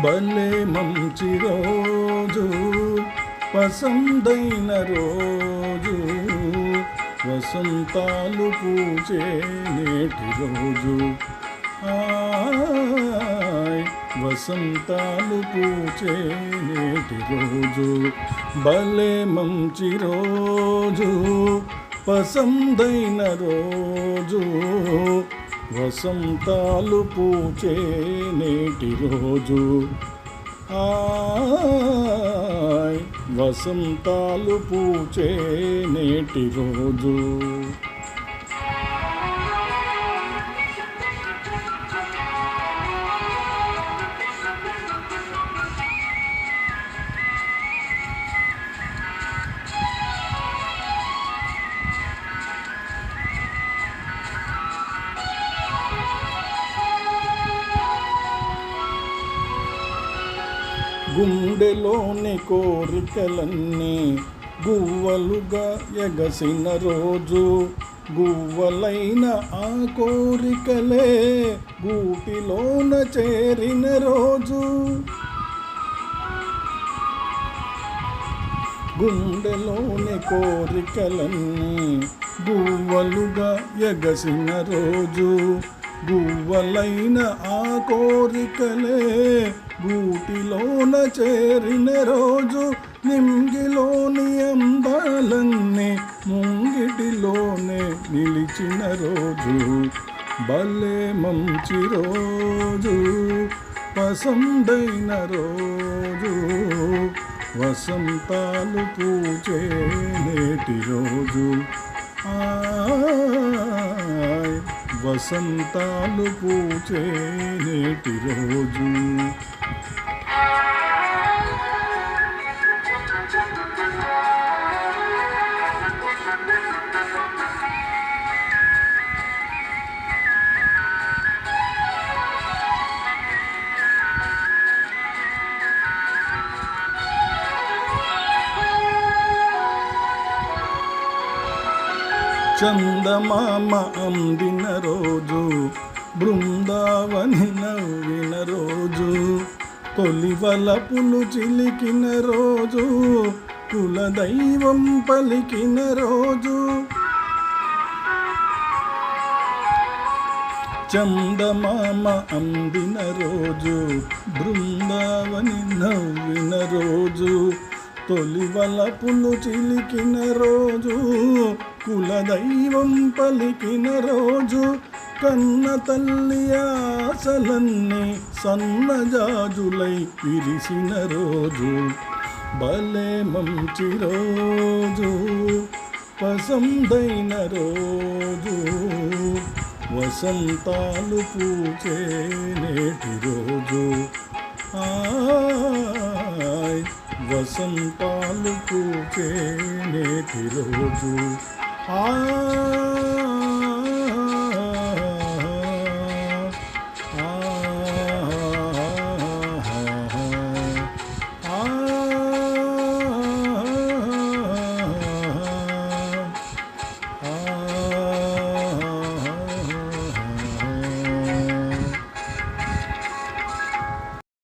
భలే మంచి రోజు, పసందైన రోజు, వసంతాలు పూచే నేటి రోజు. వసంతాలు పూచే నేటి రోజు, భలే మంచి రోజు, పసందైన రోజు, వసంతాలు పూచే నేటి రోజు. వసంతాలు పూచే నేటి రోజు. గుండెలోని కోరికలన్నీ గువ్వలుగా ఎగసిన రోజు, గువ్వలైన ఆ కోరికలే గూటిలోన చేరిన రోజు. గుండెలోని కోరికలన్నీ గువ్వలుగా ఎగసిన రోజు, గువ్వలైన ఆ కోరికలే గూటిలోన చేరిన రోజు. నింగిలోని అందాలన్నీ ముంగిటిలోనే నిలిచిన రోజు, భలే మంచి రోజు, పసందైన రోజు, వసంతాలు పూచే నేటి రోజు. వసంతాలు పూచే నేటి రోజు. చందమామ అందిన రోజు, బృందావని నవ్విన రోజు, తొలివలపులు చిలికిన రోజు, కులదైవం పలికిన రోజు. చందమామ అందిన రోజు, బృందావని నవ్విన రోజు, తొలివలపులు చిలికిన రోజు, కులదైవం పలికిన రోజు. కన్న తల్లి ఆశలన్నీ సన్నజాజులై విరిసిన రోజు, భలే మంచి రోజు, పసందైన రోజు, వసంతాలు పూచే నేటి రోజు. వసంతాలు పూచే నేటి రోజు.